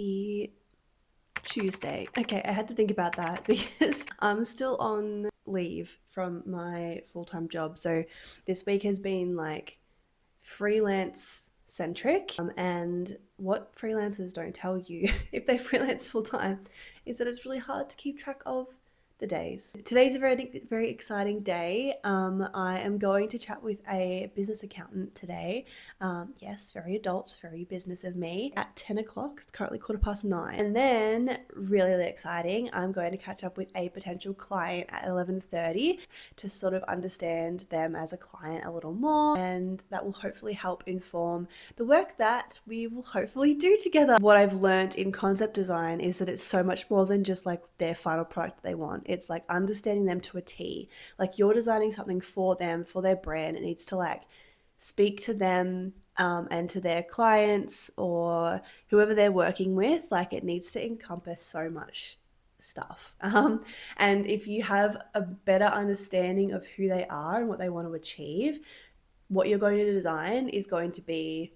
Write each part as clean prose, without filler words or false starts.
Happy Tuesday. Okay, I had to think about that because I'm still on leave from my full-time job. So this week has been like freelance centric. And what freelancers don't tell you if they freelance full-time is that it's really hard to keep track of the days. Today's a very exciting day. I am going to chat with a business accountant today. Yes, very adult, very business of me, at 10 o'clock. It's currently 9:15. And then, really exciting, I'm going to catch up with a potential client at 11:30 to sort of understand them as a client a little more, and that will hopefully help inform the work that we will hopefully do together. What I've learned in concept design is that it's so much more than just like their final product that they want. It's like understanding them to a T. Like you're designing something for them, for their brand. It needs to like speak to them and to their clients or whoever they're working with. Like it needs to encompass so much stuff. And if you have a better understanding of who they are and what they want to achieve, what you're going to design is going to be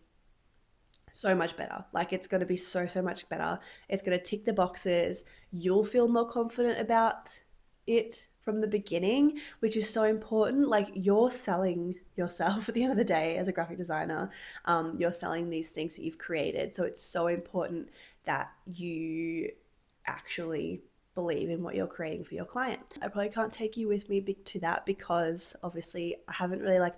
so much better. Like it's going to be so much better. It's going to tick the boxes. You'll feel more confident about it from the beginning, which is so important. Like you're selling yourself at the end of the day as a graphic designer. You're selling these things that you've created. So it's so important that you actually believe in what you're creating for your client. I probably can't take you with me to that because obviously I haven't really like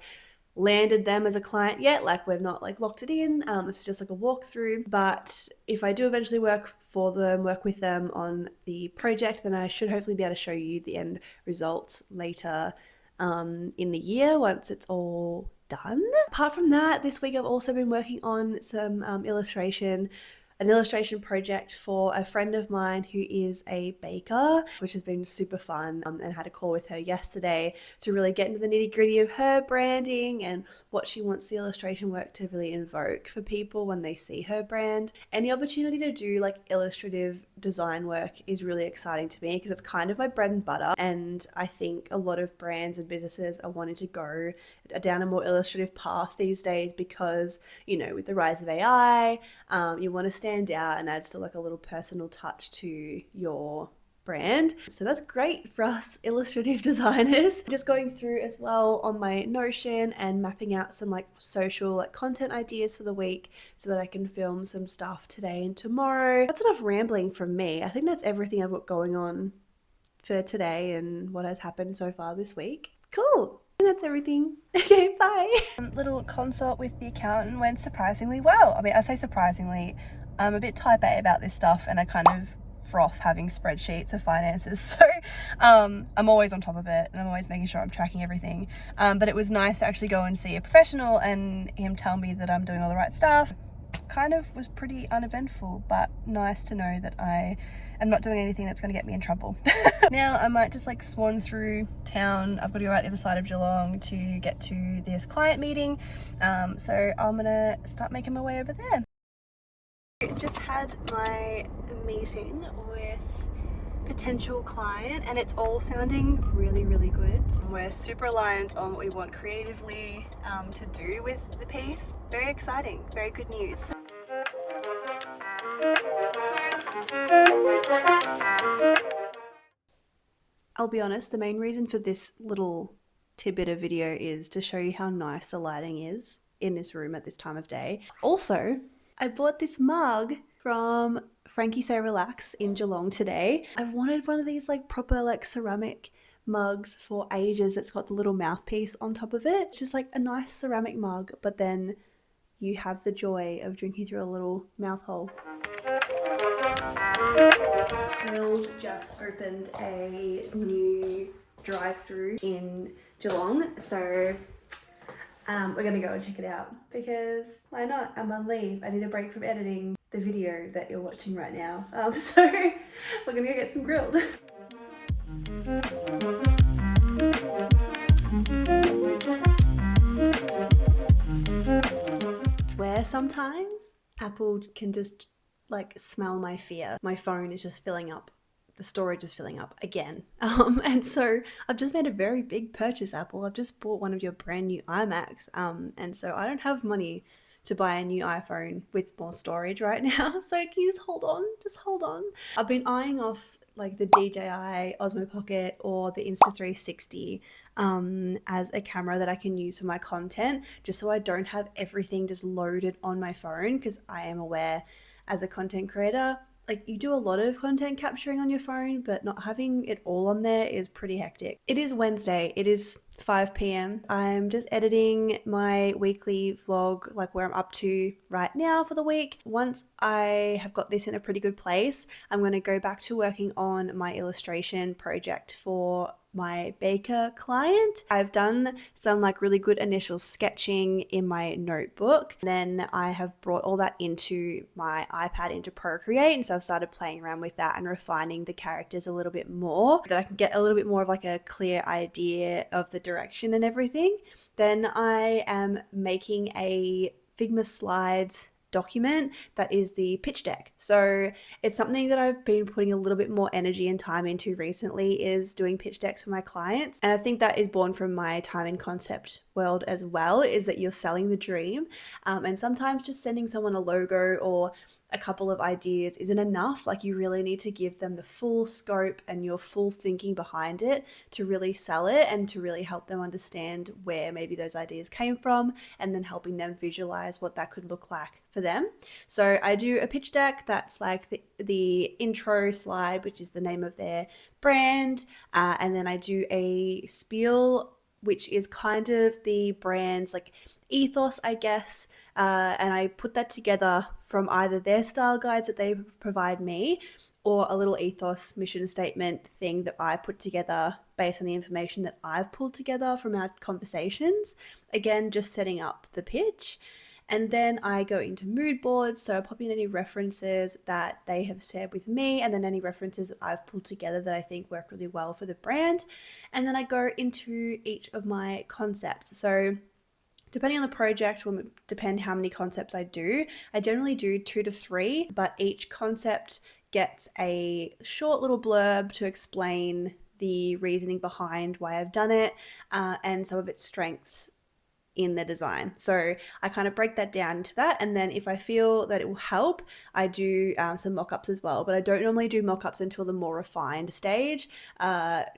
landed them as a client yet. Like we've not like locked it in. It's just like a walkthrough. But if I do eventually work with them on the project, then I should hopefully be able to show you the end results later in the year once it's all done. Apart from that, this week I've also been working on some an illustration project for a friend of mine who is a baker, which has been super fun, and had a call with her yesterday to really get into the nitty-gritty of her branding and what she wants the illustration work to really invoke for people when they see her brand. And the opportunity to do like illustrative design work is really exciting to me because it's kind of my bread and butter, and I think a lot of brands and businesses are wanting to go down a more illustrative path these days because, you know, with the rise of AI, you want to stand out and add still like a little personal touch to your brand. So that's great for us illustrative designers. Just going through as well on my Notion and mapping out some like social like content ideas for the week so that I can film some stuff today and tomorrow. That's enough rambling from me. I think that's everything I've got going on for today and what has happened so far this week. Cool. And that's everything. Okay, bye. Little consult with the accountant went surprisingly well. I mean, I say surprisingly, I'm a bit type A about this stuff and I kind of froth having spreadsheets of finances. So I'm always on top of it and I'm always making sure I'm tracking everything. But it was nice to actually go and see a professional and him tell me that I'm doing all the right stuff. Kind of was pretty uneventful, but nice to know that I am not doing anything that's going to get me in trouble. Now I might just like swan through town. I've got to go right the other side of Geelong to get to this client meeting. So I'm gonna start making my way over there. Just had my meeting with potential client and it's all sounding really good. We're super aligned on what we want creatively to do with the piece. Very exciting, very good news. I'll be honest, the main reason for this little tidbit of video is to show you how nice the lighting is in this room at this time of day. Also, I bought this mug from Frankie Say Relax in Geelong today. I've wanted one of these like proper like ceramic mugs for ages that's got the little mouthpiece on top of it. It's just like a nice ceramic mug, but then you have the joy of drinking through a little mouth hole. Grilled just opened a new drive-through in Geelong, so we're gonna go and check it out because why not? I'm on leave. I need a break from editing the video that you're watching right now. So we're gonna go get some grilled. I swear sometimes Apple can just like smell my fear. My phone is just filling up. The storage is filling up again. And so I've just made a very big purchase, Apple. I've just bought one of your brand new iMacs. And so I don't have money to buy a new iPhone with more storage right now. So can you just hold on? Just hold on. I've been eyeing off like the DJI Osmo Pocket or the Insta360 as a camera that I can use for my content, just so I don't have everything just loaded on my phone, because I am aware as a content creator, like you do a lot of content capturing on your phone, but not having it all on there is pretty hectic. It is Wednesday. It is 5 p.m. I'm just editing my weekly vlog, like where I'm up to right now for the week. Once I have got this in a pretty good place, I'm going to go back to working on my illustration project for my baker client. I've done some like really good initial sketching in my notebook. Then I have brought all that into my iPad into Procreate, and so I've started playing around with that and refining the characters a little bit more, that I can get a little bit more of like a clear idea of the direction and everything. Then I am making a Figma slides document that is the pitch deck. So it's something that I've been putting a little bit more energy and time into recently, is doing pitch decks for my clients. And I think that is born from my time in concept world as well, is that you're selling the dream. And sometimes just sending someone a logo or a couple of ideas isn't enough. Like you really need to give them the full scope and your full thinking behind it to really sell it and to really help them understand where maybe those ideas came from, and then helping them visualize what that could look like for them. So I do a pitch deck that's like the intro slide, which is the name of their brand, and then I do a spiel, which is kind of the brand's like ethos, I guess, and I put that together from either their style guides that they provide me, or a little ethos mission statement thing that I put together based on the information that I've pulled together from our conversations. Again, just setting up the pitch. And then I go into mood boards, so I pop in any references that they have shared with me, and then any references that I've pulled together that I think work really well for the brand. And then I go into each of my concepts. So depending on the project will depend how many concepts I do. I generally do 2 to 3, but each concept gets a short little blurb to explain the reasoning behind why I've done it, and some of its strengths in the design. So I kind of break that down into that, and then if I feel that it will help, I do some mock-ups as well, but I don't normally do mock-ups until the more refined stage.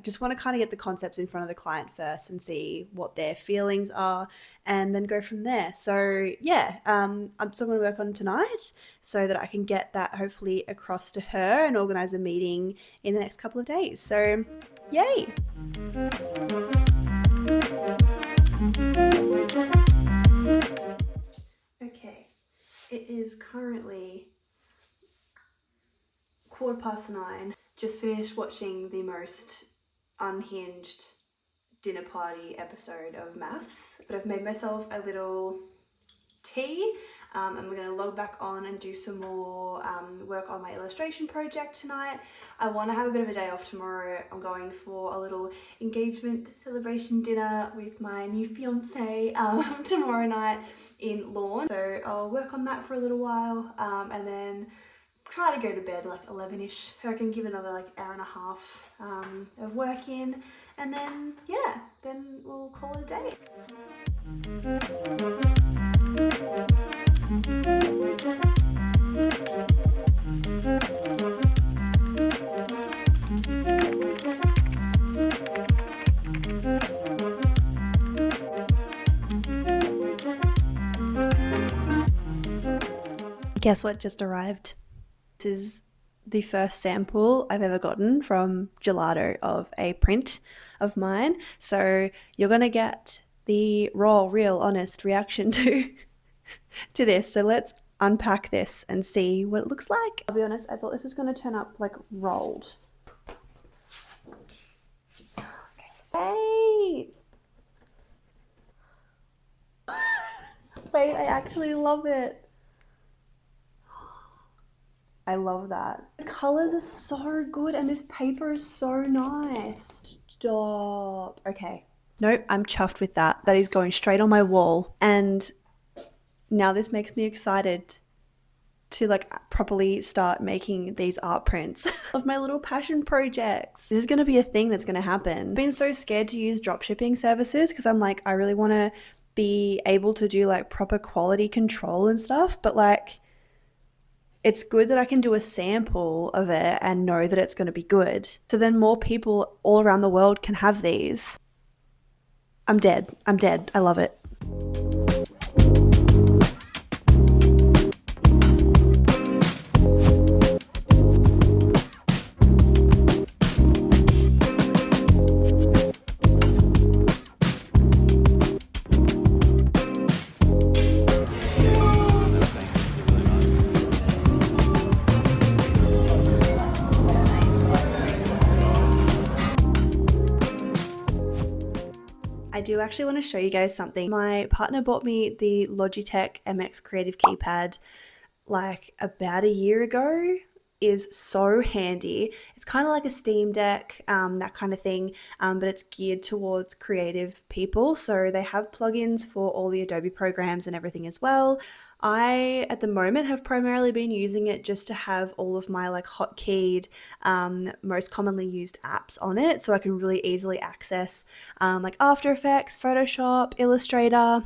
Just want to kind of get the concepts in front of the client first and see what their feelings are, and then go from there. So yeah, I'm still going to work on tonight so that I can get that hopefully across to her and organize a meeting in the next couple of days. So yay! Okay, it is currently 9:15. Just finished watching the most unhinged dinner party episode of Maths, but I've made myself a little tea. And we're going to log back on and do some more work on my illustration project tonight. I want to have a bit of a day off tomorrow. I'm going for a little engagement celebration dinner with my new fiance tomorrow night in Lawn. So I'll work on that for a little while, and then try to go to bed like 11ish. I can give another like hour and a half of work in, and then yeah, then we'll call it a day. Guess what just arrived? This is the first sample I've ever gotten from Gelato of a print of mine. So you're going to get the raw, real, honest reaction to this. So let's unpack this and see what it looks like. I'll be honest, I thought this was going to turn up like rolled. Hey! Wait, I actually love it. I love that. The colors are so good and this paper is so nice. Stop. Okay. Nope, I'm chuffed with that. That is going straight on my wall. And now this makes me excited to like properly start making these art prints of my little passion projects. This is going to be a thing that's going to happen. I've been so scared to use dropshipping services because I'm like, I really want to be able to do like proper quality control and stuff, but like it's good that I can do a sample of it and know that it's going to be good. So then more people all around the world can have these. I'm dead. I'm dead. I love it. I do actually want to show you guys something. My partner bought me the Logitech MX Creative Keypad like about a year ago. Is so handy. It's kind of like a Steam Deck, that kind of thing, but it's geared towards creative people. So they have plugins for all the Adobe programs and everything as well. I, at the moment, have primarily been using it just to have all of my like hotkeyed, most commonly used apps on it, so I can really easily access like After Effects, Photoshop, Illustrator,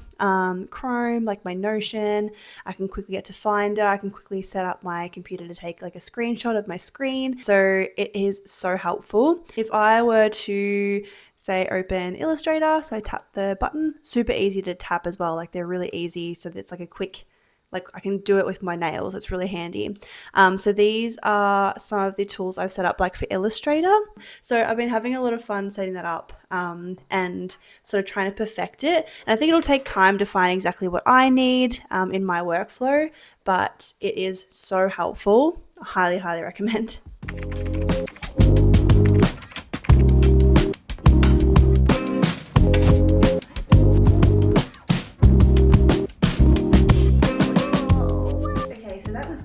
Chrome, like my Notion. I can quickly get to Finder. I can quickly set up my computer to take like a screenshot of my screen. So it is so helpful. If I were to say open Illustrator, so I tap the button, super easy to tap as well. Like they're really easy, so it's like a quick, like I can do it with my nails. It's really handy. So these are some of the tools I've set up like for Illustrator. So I've been having a lot of fun setting that up and sort of trying to perfect it. And I think it'll take time to find exactly what I need in my workflow, but it is so helpful. I highly, highly recommend.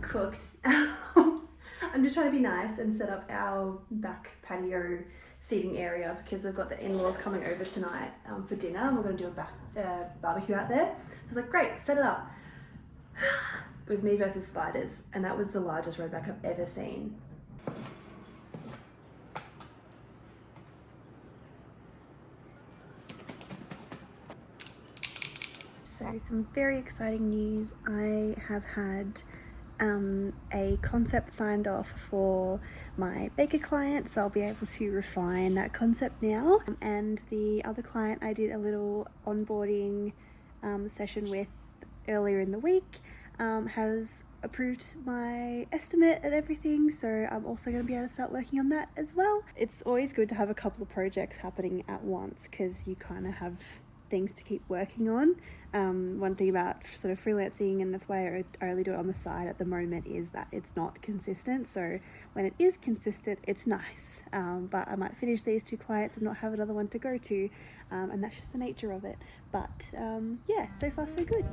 Cooked. I'm just trying to be nice and set up our back patio seating area because I've got the in-laws coming over tonight for dinner, and we're going to do a back barbecue out there. So I was like, great, set it up. It was me versus spiders, and that was the largest roadback I've ever seen. So some very exciting news. I have had a concept signed off for my baker client, so I'll be able to refine that concept now. And the other client I did a little onboarding session with earlier in the week has approved my estimate and everything, so I'm also going to be able to start working on that as well. It's always good to have a couple of projects happening at once because you kind of have things to keep working on. One thing about sort of freelancing, and that's why I only do it on the side at the moment, is that it's not consistent. So when it is consistent, it's nice. But I might finish these two clients and not have another one to go to, and that's just the nature of it. But yeah, so far so good.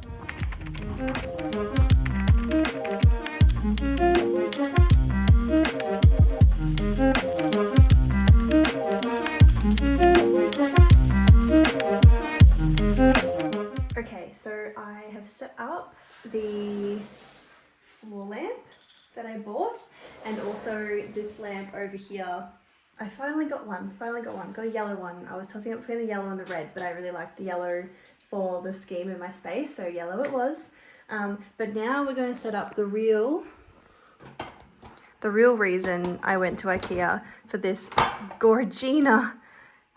Okay, so I have set up the floor lamp that I bought, and also this lamp over here. I finally got one, got a yellow one. I was tossing up between the yellow and the red, but I really liked the yellow for the scheme in my space, so yellow it was. But now we're going to set up the real reason I went to IKEA for this Gorgina.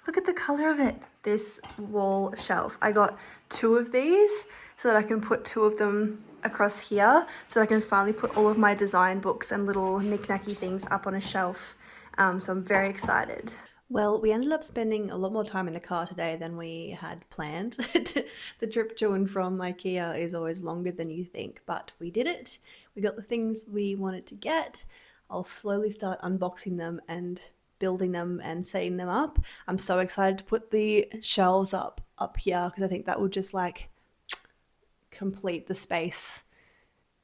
Look at the color of it. This wall shelf. I got 2 of these so that I can put 2 of them across here so that I can finally put all of my design books and little knick-knacky things up on a shelf. So I'm very excited. Well, we ended up spending a lot more time in the car today than we had planned. The trip to and from IKEA is always longer than you think, but we did it. We got the things we wanted to get. I'll slowly start unboxing them and building them and setting them up. I'm so excited to put the shelves up here because I think that will just like complete the space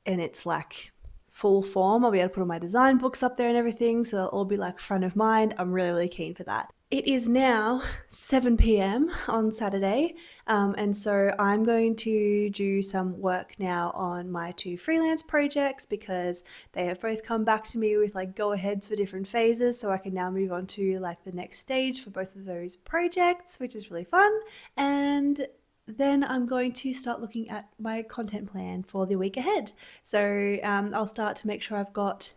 in its like full form. I'll be able to put all my design books up there and everything, so they'll all be like front of mind. I'm really, really keen for that. It is now 7 p.m. on Saturday, and so I'm going to do some work now on my 2 freelance projects because they have both come back to me with like go-aheads for different phases, so I can now move on to like the next stage for both of those projects, which is really fun. And then I'm going to start looking at my content plan for the week ahead. So I'll start to make sure I've got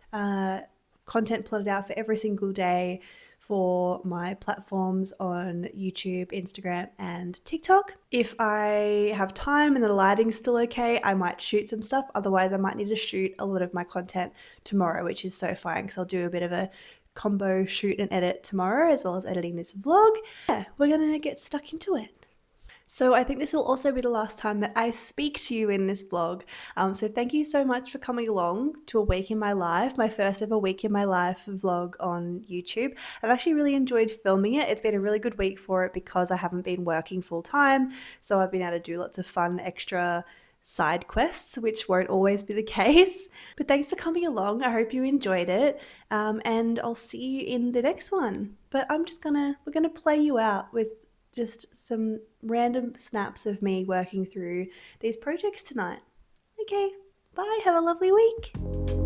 content plotted out for every single day for my platforms on YouTube, Instagram, and TikTok. If I have time and the lighting's still okay, I might shoot some stuff. Otherwise, I might need to shoot a lot of my content tomorrow, which is so fine because I'll do a bit of a combo shoot and edit tomorrow as well as editing this vlog. Yeah, we're gonna get stuck into it. So I think this will also be the last time that I speak to you in this vlog. So thank you so much for coming along to a week in my life, my first ever week in my life vlog on YouTube. I've actually really enjoyed filming it. It's been a really good week for it because I haven't been working full time. So I've been able to do lots of fun extra side quests, which won't always be the case. But thanks for coming along. I hope you enjoyed it. And I'll see you in the next one. But we're gonna play you out with just some random snaps of me working through these projects tonight. Okay, bye, have a lovely week.